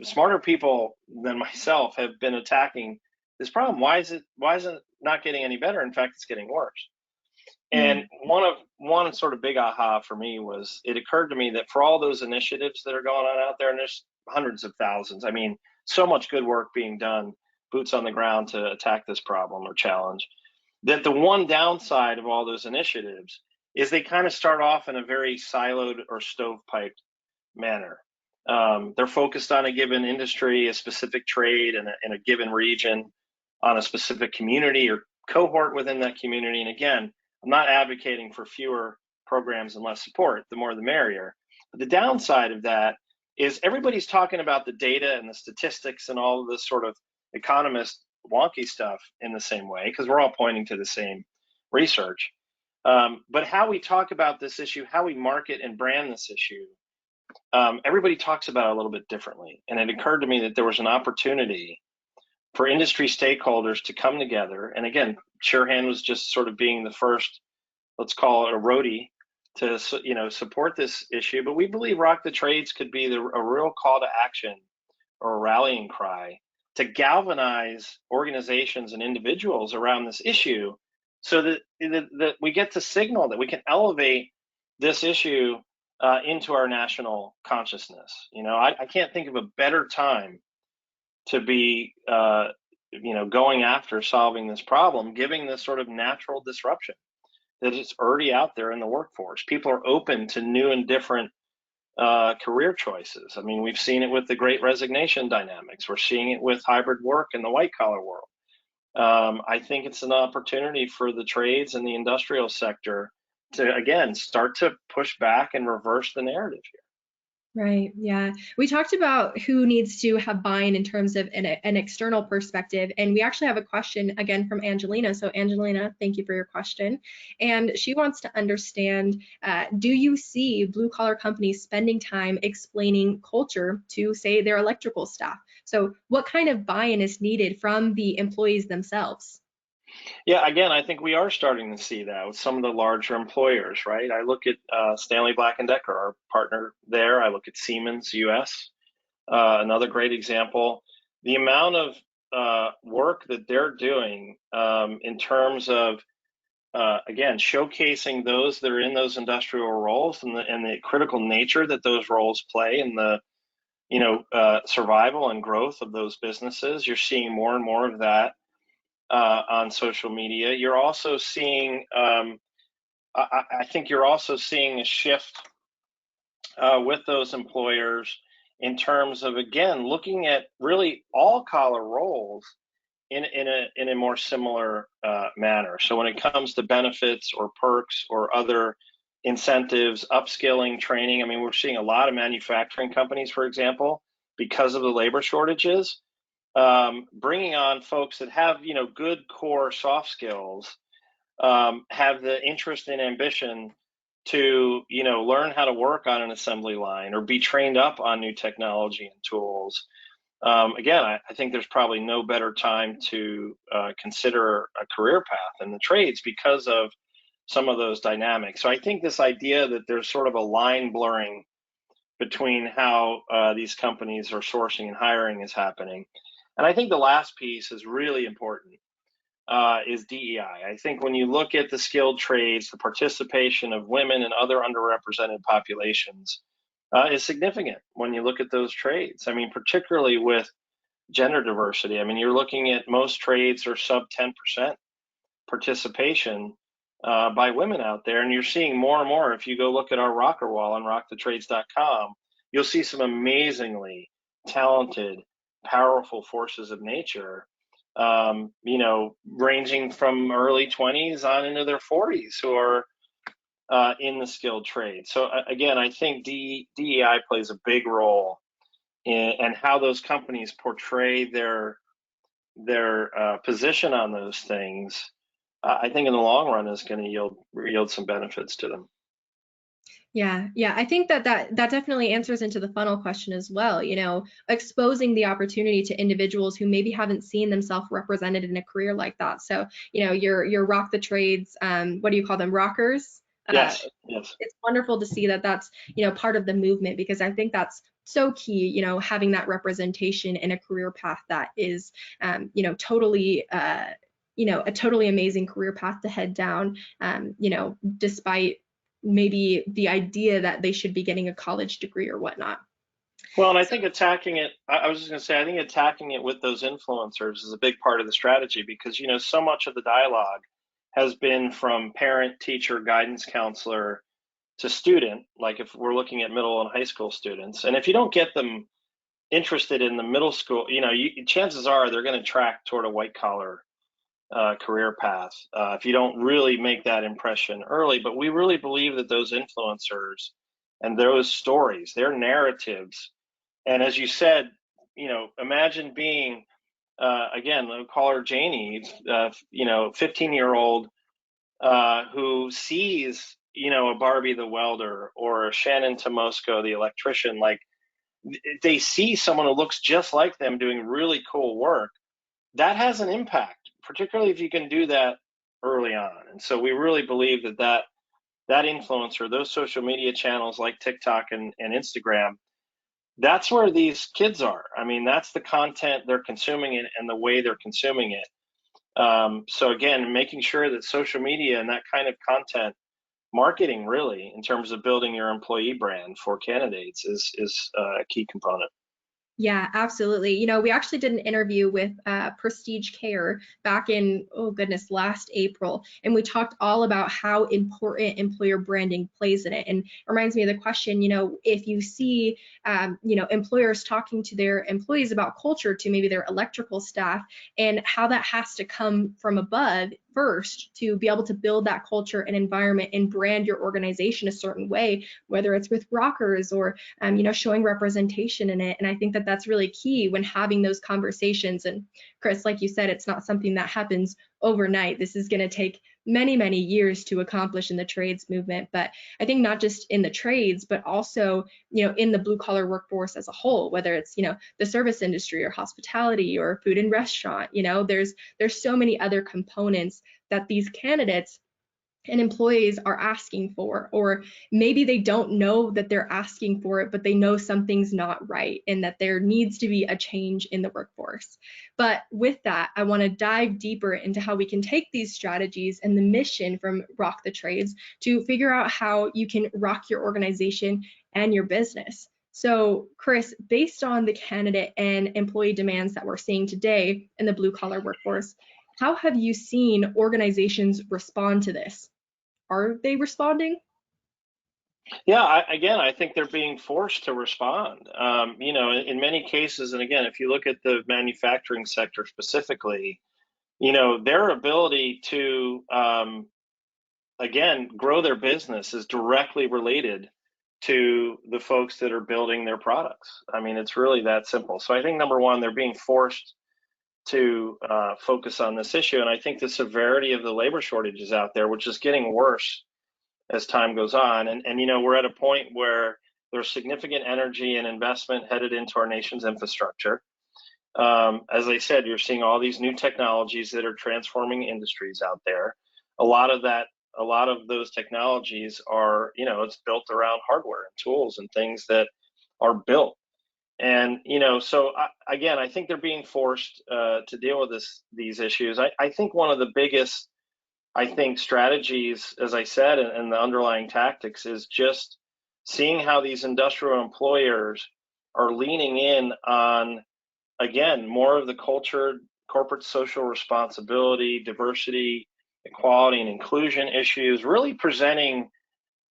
[SPEAKER 3] smarter people than myself have been attacking this problem. Why is it not getting any better? In fact, it's getting worse. And one sort of big aha for me was, it occurred to me that for all those initiatives that are going on out there, and there's hundreds of thousands, I mean, so much good work being done, boots on the ground to attack this problem or challenge, that the one downside of all those initiatives is they kind of start off in a very siloed or stovepiped manner. They're focused on a given industry, a specific trade in a given region, on a specific community or cohort within that community. And again, I'm not advocating for fewer programs and less support. The more the merrier. But the downside of that is everybody's talking about the data and the statistics and all of this sort of economist wonky stuff in the same way, because we're all pointing to the same research. But how we talk about this issue, how we market and brand this issue, everybody talks about it a little bit differently. And it occurred to me that there was an opportunity for industry stakeholders to come together. And again, Surehand was just sort of being the first, let's call it a roadie, to support this issue. But we believe Rock the Trades could be a real call to action or a rallying cry to galvanize organizations and individuals around this issue, so that we get to signal that we can elevate this issue into our national consciousness. I can't think of a better time to be going after solving this problem, giving this sort of natural disruption that is already out there in the workforce. People are open to new and different career choices. I mean, we've seen it with the Great Resignation dynamics. We're seeing it with hybrid work in the white collar world. I think it's an opportunity for the trades and the industrial sector to, again, start to push back and reverse the narrative here.
[SPEAKER 2] Right. Yeah. We talked about who needs to have buy-in in terms of an external perspective. And we actually have a question again from Angelina. So, Angelina, thank you for your question. And she wants to understand, do you see blue collar companies spending time explaining culture to, say, their electrical staff? So, what kind of buy-in is needed from the employees themselves?
[SPEAKER 3] Yeah, again, I think we are starting to see that with some of the larger employers, right? I look at Stanley Black and Decker, our partner there. I look at Siemens US, another great example. The amount of work that they're doing in terms of again showcasing those that are in those industrial roles and the critical nature that those roles play in the survival and growth of those businesses. You're seeing more and more of that on social media. You're also seeing, I think you're also seeing a shift with those employers in terms of, again, looking at really all collar roles in a more similar manner. So when it comes to benefits or perks or other incentives, upskilling, training, I mean, we're seeing a lot of manufacturing companies, for example, because of the labor shortages, bringing on folks that have good core soft skills, have the interest and ambition to learn how to work on an assembly line or be trained up on new technology and tools. Again, I think there's probably no better time to consider a career path in the trades because of some of those dynamics. So I think this idea that there's sort of a line blurring between how these companies are sourcing and hiring is happening. And I think the last piece is really important, is DEI. I think when you look at the skilled trades, the participation of women and other underrepresented populations is significant when you look at those trades. I mean, particularly with gender diversity. I mean, you're looking at most trades are sub 10% participation by women out there, and you're seeing more and more. If you go look at our rocker wall on rockthetrades.com, you'll see some amazingly talented, powerful forces of nature, ranging from early 20s on into their 40s who are in the skilled trade. So again, I think DEI plays a big role in how those companies portray their position on those things. I think in the long run is going to yield some benefits to them.
[SPEAKER 2] Yeah, I think that definitely answers into the funnel question as well. Exposing the opportunity to individuals who maybe haven't seen themselves represented in a career like that. So, your rock the trades, what do you call them, rockers?
[SPEAKER 3] Yes.
[SPEAKER 2] It's wonderful to see that that's part of the movement, because I think that's so key. Having that representation in a career path that is, totally. A totally amazing career path to head down, despite maybe the idea that they should be getting a college degree or whatnot.
[SPEAKER 3] Well, and I think attacking it, I was just going to say, I think attacking it with those influencers is a big part of the strategy, because, so much of the dialogue has been from parent, teacher, guidance counselor to student, like if we're looking at middle and high school students. And if you don't get them interested in the middle school, chances are they're going to track toward a white collar career path if you don't really make that impression early. But we really believe that those influencers and those stories, their narratives, and as you said, imagine being again, I'll call her Janie, 15-year-old who sees a Barbie the welder or a Shannon Tomosco the electrician. Like, they see someone who looks just like them doing really cool work. That has an impact, particularly if you can do that early on. And so we really believe that influencer, those social media channels like TikTok and Instagram, that's where these kids are. I mean, that's the content they're consuming and the way they're consuming it. So again, making sure that social media and that kind of content marketing, really, in terms of building your employee brand for candidates, is a key component.
[SPEAKER 2] Yeah, absolutely. You know, we actually did an interview with Prestige Care back in, oh goodness, last April, and we talked all about how important employer branding plays in it. And it reminds me of the question, you know, if you see, you know, employers talking to their employees about culture, to maybe their electrical staff, and how that has to come from above first to be able to build that culture and environment and brand your organization a certain way, whether it's with rockers or you know, showing representation in it. And I think that that's really key when having those conversations. And Chris, like you said, it's not something that happens overnight. This is going to take many, many years to accomplish in the trades movement. But I think not just in the trades, but also, you know, in the blue collar workforce as a whole, whether it's, you know, the service industry or hospitality or food and restaurant, you know, there's so many other components that these candidates and employees are asking for, or maybe they don't know that they're asking for it, but they know something's not right and that there needs to be a change in the workforce. But with that, I want to dive deeper into how we can take these strategies and the mission from Rock the Trades to figure out how you can rock your organization and your business. So, Chris, based on the candidate and employee demands that we're seeing today in the blue collar workforce, how have you seen organizations respond to this? Are they responding?
[SPEAKER 3] Yeah, again, I think they're being forced to respond. You know, in many cases, and again, if you look at the manufacturing sector specifically, you know, their ability to, again, grow their business is directly related to the folks that are building their products. I mean, it's really that simple. So I think number one, they're being forced to focus on this issue. And I think the severity of the labor shortages out there, which is getting worse as time goes on. And you know, we're at a point where there's significant energy and investment headed into our nation's infrastructure. As I said, you're seeing all these new technologies that are transforming industries out there. A lot of that, a lot of those technologies are, you know, it's built around hardware and tools and things that are built. And you know, so again, I think they're being forced to deal with these issues. I think one of the biggest, I think, strategies, as I said, and the underlying tactics is just seeing how these industrial employers are leaning in on, again, more of the culture, corporate social responsibility, diversity, equality, and inclusion issues, really presenting,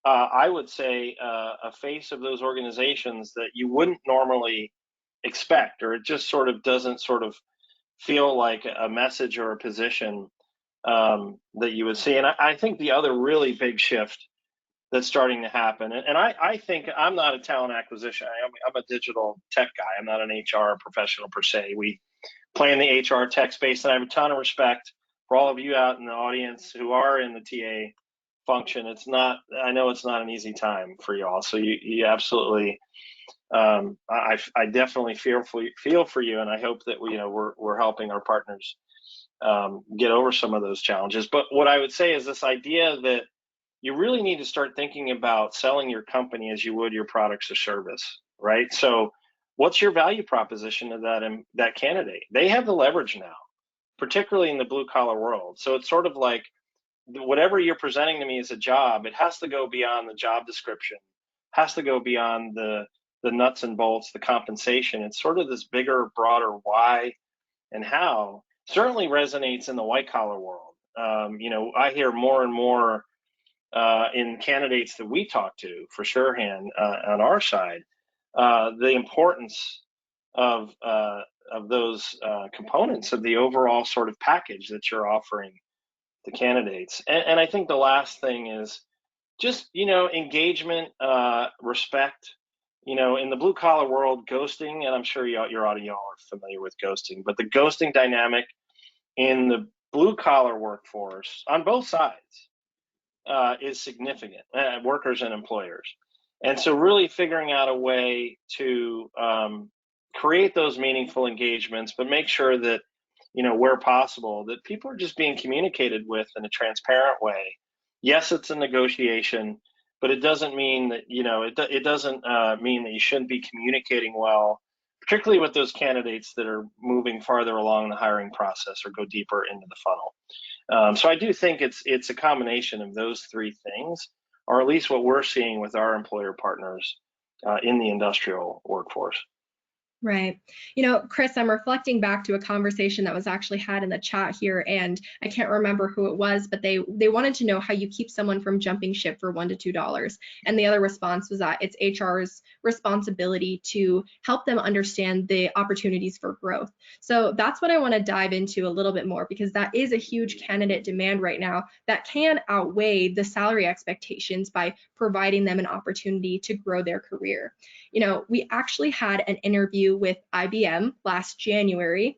[SPEAKER 3] I would say, a face of those organizations that you wouldn't normally expect, or it just sort of doesn't sort of feel like a message or a position that you would see. And I think the other really big shift that's starting to happen, and I think I'm not a talent acquisition, I'm a digital tech guy. I'm not an HR professional per se. We play in the HR tech space, and I have a ton of respect for all of you out in the audience who are in the TA function. It's not, I know it's not an easy time for y'all. So you absolutely, I definitely feel for you, and I hope that we, you know, we're helping our partners get over some of those challenges. But what I would say is this idea that you really need to start thinking about selling your company as you would your products or service, right? So what's your value proposition to that candidate? They have the leverage now, particularly in the blue collar world. So it's sort of like whatever you're presenting to me as a job, it has to go beyond the job description, has to go beyond the nuts and bolts, the compensation. It's sort of this bigger, broader why and how certainly resonates in the white collar world. You know, I hear more and more in candidates that we talk to for Surehand on our side, the importance of those components of the overall sort of package that you're offering the candidates. And I think the last thing is just, you know, engagement, respect. You know, in the blue collar world, ghosting, and I'm sure your audio are familiar with ghosting, but the ghosting dynamic in the blue collar workforce on both sides is significant, workers and employers. And so really figuring out a way to create those meaningful engagements, but make sure that, you know, where possible, that people are just being communicated with in a transparent way. Yes, it's a negotiation, but it doesn't mean that, you know, it doesn't mean that you shouldn't be communicating well, particularly with those candidates that are moving farther along the hiring process or go deeper into the funnel. So I do think it's a combination of those three things, or at least what we're seeing with our employer partners in the industrial workforce.
[SPEAKER 2] Right. You know, Chris, I'm reflecting back to a conversation that was actually had in the chat here, and I can't remember who it was, but they wanted to know how you keep someone from jumping ship for $1 to $2. And the other response was that it's HR's responsibility to help them understand the opportunities for growth. So that's what I want to dive into a little bit more, because that is a huge candidate demand right now that can outweigh the salary expectations by providing them an opportunity to grow their career. You know, we actually had an interview with IBM last January,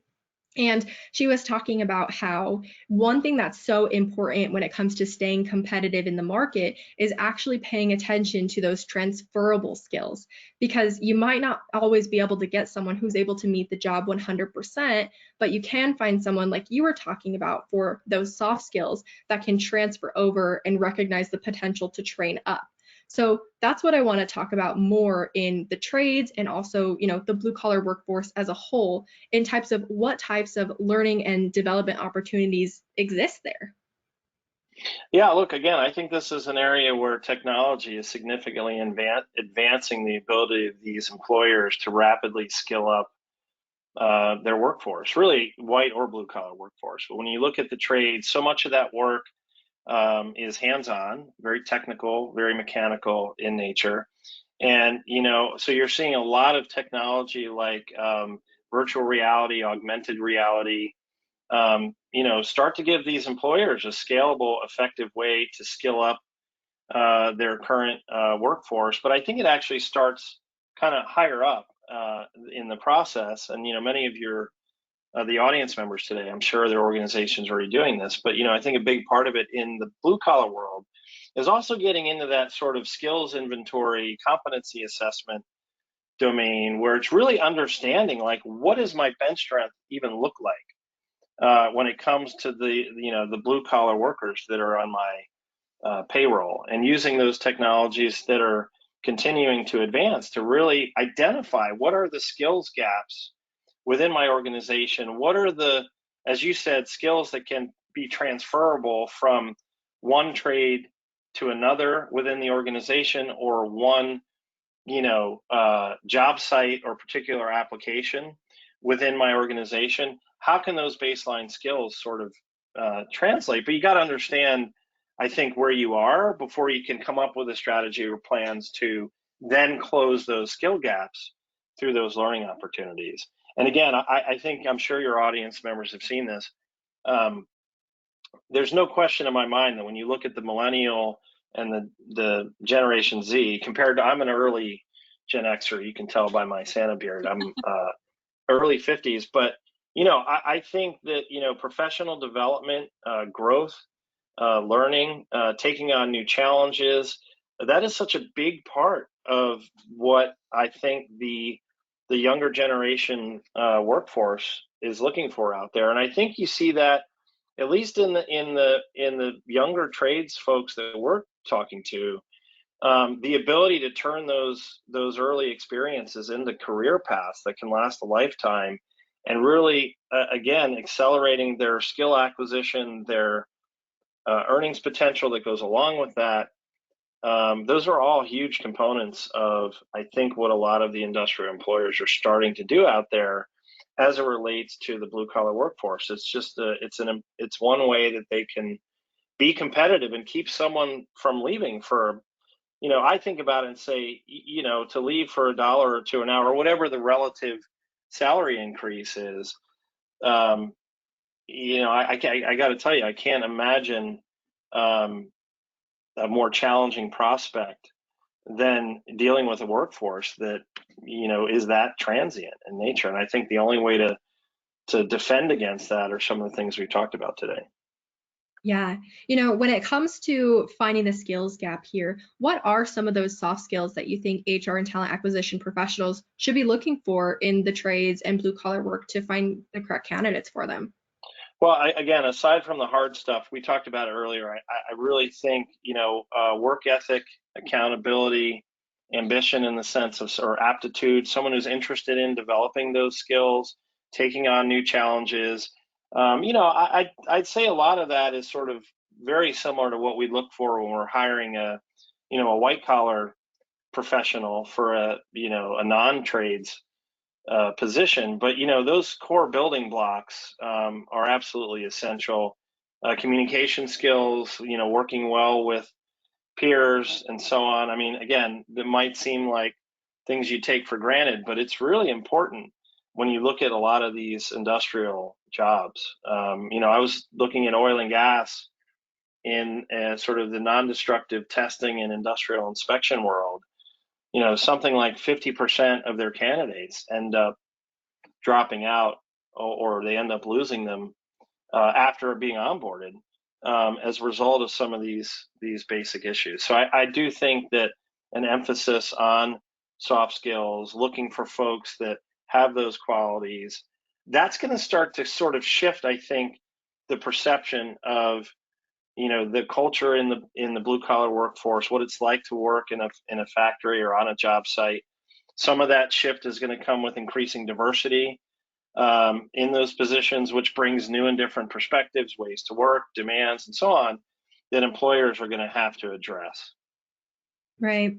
[SPEAKER 2] and she was talking about how one thing that's so important when it comes to staying competitive in the market is actually paying attention to those transferable skills, because you might not always be able to get someone who's able to meet the job 100%, but you can find someone like you were talking about for those soft skills that can transfer over and recognize the potential to train up. So that's what I want to talk about more in the trades, and also, you know, the blue collar workforce as a whole, in types of what types of learning and development opportunities exist there.
[SPEAKER 3] Yeah, look, again, I think this is an area where technology is significantly advancing the ability of these employers to rapidly skill up their workforce, really white or blue collar workforce. But when you look at the trades, so much of that work is hands-on, very technical, very mechanical in nature. And, so you're seeing a lot of technology like virtual reality, augmented reality, start to give these employers a scalable, effective way to skill up their current workforce. But I think it actually starts kind of higher up in the process. And, many of the audience members today, I'm sure their organizations are already doing this, but I think a big part of it in the blue collar world is also getting into that sort of skills inventory, competency assessment domain, where it's really understanding, like, what does my bench strength even look like when it comes to the blue collar workers that are on my payroll, and using those technologies that are continuing to advance to really identify what are the skills gaps within my organization. What are the, as you said, skills that can be transferable from one trade to another within the organization, or one, job site or particular application within my organization? How can those baseline skills sort of translate? But you got to understand, I think, where you are before you can come up with a strategy or plans to then close those skill gaps through those learning opportunities. And again, I think, I'm sure your audience members have seen this. There's no question in my mind that when you look at the millennial and the Generation Z, compared to, I'm an early Gen Xer, you can tell by my Santa beard, I'm early 50s, but I think that professional development, growth, learning, taking on new challenges, that is such a big part of what I think the younger generation workforce is looking for out there. And I think you see that, at least in the younger trades folks that we're talking to, the ability to turn those early experiences into career paths that can last a lifetime, and really again accelerating their skill acquisition, their earnings potential that goes along with that. Those are all huge components of, I think, what a lot of the industrial employers are starting to do out there as it relates to the blue collar workforce. It's just it's one way that they can be competitive and keep someone from leaving for, I think about it and say, to leave for $1 or $2 an hour, or whatever the relative salary increase is. I got to tell you, I can't imagine a more challenging prospect than dealing with a workforce that is that transient in nature. And I think the only way to defend against that are some of the things we talked about today.
[SPEAKER 2] Yeah, when it comes to finding the skills gap here, what are some of those soft skills that you think HR and talent acquisition professionals should be looking for in the trades and blue collar work to find the correct candidates for them?
[SPEAKER 3] Well, again, aside from the hard stuff, we talked about it earlier, I really think, work ethic, accountability, ambition in the sense of, or aptitude, someone who's interested in developing those skills, taking on new challenges. I'd say a lot of that is sort of very similar to what we look for when we're hiring a white collar professional for a non-trades position. But those core building blocks are absolutely essential. Communication skills, working well with peers and so on. I mean, again, that might seem like things you take for granted, but it's really important when you look at a lot of these industrial jobs. I was looking at oil and gas in sort of the non-destructive testing and industrial inspection world. Something like 50% of their candidates end up dropping out, or they end up losing them after being onboarded as a result of some of these basic issues. So I do think that an emphasis on soft skills, looking for folks that have those qualities, that's going to start to sort of shift, I think, the perception of the culture in the blue collar workforce, what it's like to work in a factory or on a job site. Some of that shift is going to come with increasing diversity in those positions, which brings new and different perspectives, ways to work, demands, and so on, that employers are going to have to address.
[SPEAKER 2] Right.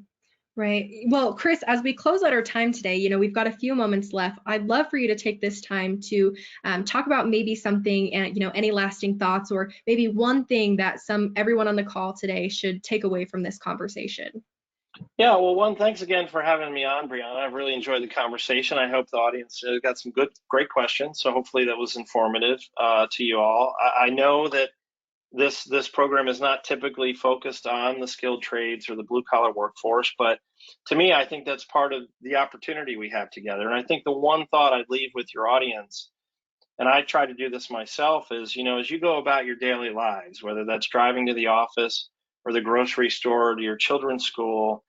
[SPEAKER 2] Right. Well, Chris, as we close out our time today, we've got a few moments left. I'd love for you to take this time to talk about maybe something, any lasting thoughts, or maybe one thing that everyone on the call today should take away from this conversation.
[SPEAKER 3] Yeah, well, thanks again for having me on, Brianna. I've really enjoyed the conversation. I hope the audience got some great questions. So hopefully that was informative to you all. I know that this program is not typically focused on the skilled trades or the blue collar workforce, but to me, I think that's part of the opportunity we have together. And I think the one thought I'd leave with your audience, and I try to do this myself, is as you go about your daily lives, whether that's driving to the office or the grocery store or to your children's school,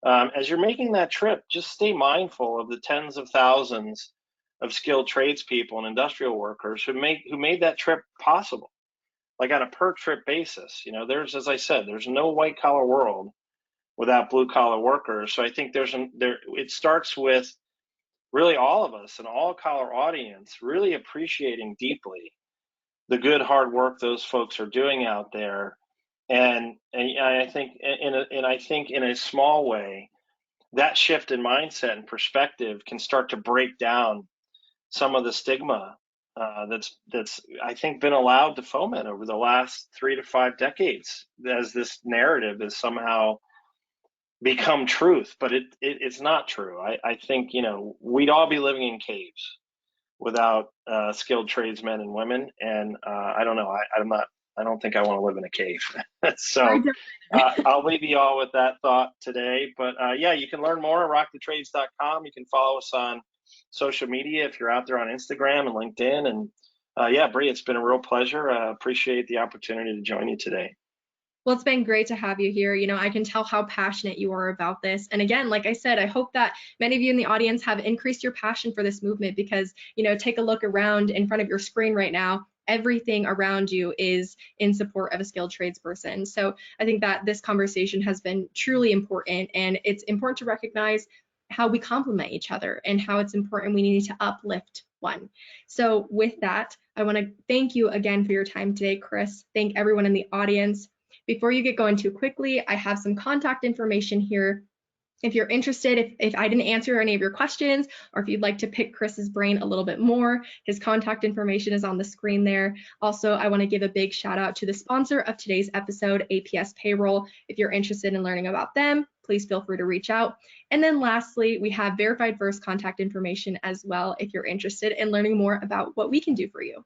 [SPEAKER 3] as you're making that trip, just stay mindful of the tens of thousands of skilled tradespeople and industrial workers who made that trip possible, like on a per trip basis. As I said, there's no white collar world without blue collar workers. So I think it starts with really all of us, an all collar audience, really appreciating deeply the good hard work those folks are doing out there. And I think in a small way, that shift in mindset and perspective can start to break down some of the stigma that's I think been allowed to foment over the last 3 to 5 decades, as this narrative has somehow become truth, but it's not true. I think we'd all be living in caves without skilled tradesmen and women, and I don't know. I don't think I want to live in a cave. So I'll leave you all with that thought today. But yeah, you can learn more at rockthetrades.com. You can follow us on social media if you're out there on Instagram and LinkedIn. And yeah, Bree, it's been a real pleasure. Appreciate the opportunity to join you today.
[SPEAKER 2] Well, it's been great to have you here. I can tell how passionate you are about this. And again, like I said, I hope that many of you in the audience have increased your passion for this movement, because, take a look around in front of your screen right now. Everything around you is in support of a skilled tradesperson. So I think that this conversation has been truly important, and it's important to recognize how we complement each other and how it's important we need to uplift one. So with that, I want to thank you again for your time today, Chris. Thank everyone in the audience. Before you get going too quickly, I have some contact information here. If you're interested, if I didn't answer any of your questions, or if you'd like to pick Chris's brain a little bit more, his contact information is on the screen there. Also, I want to give a big shout out to the sponsor of today's episode, APS Payroll. If you're interested in learning about them, please feel free to reach out. And then lastly, we have Verified First contact information as well, if you're interested in learning more about what we can do for you.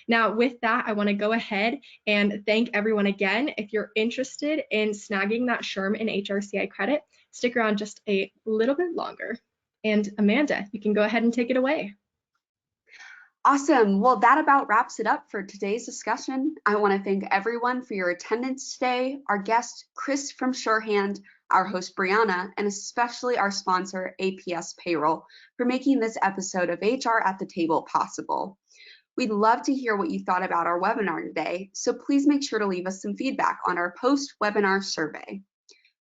[SPEAKER 2] Now, with that, I want to go ahead and thank everyone again. If you're interested in snagging that SHRM and HRCI credit, stick around just a little bit longer. And Amanda, you can go ahead and take it away.
[SPEAKER 1] Awesome. Well, that about wraps it up for today's discussion. I want to thank everyone for your attendance today, our guest, Chris from Surehand, our host, Brianna, and especially our sponsor, APS Payroll, for making this episode of HR at the Table possible. We'd love to hear what you thought about our webinar today, so please make sure to leave us some feedback on our post-webinar survey.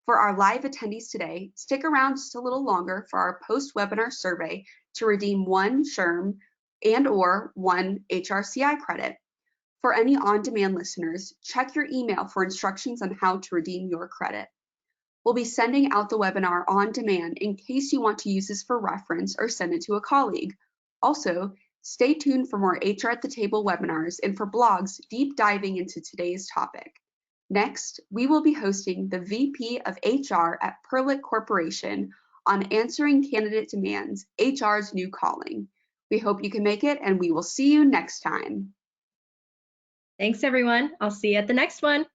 [SPEAKER 1] For our live attendees today, stick around just a little longer for our post-webinar survey to redeem one SHRM and/or one HRCI credit. For any on-demand listeners, check your email for instructions on how to redeem your credit. We'll be sending out the webinar on demand in case you want to use this for reference or send it to a colleague. Also, stay tuned for more HR at the Table webinars and for blogs deep diving into today's topic. Next, we will be hosting the VP of HR at Perlit Corporation on Answering Candidate Demands, HR's New Calling. We hope you can make it, and we will see you next time.
[SPEAKER 2] Thanks, everyone. I'll see you at the next one.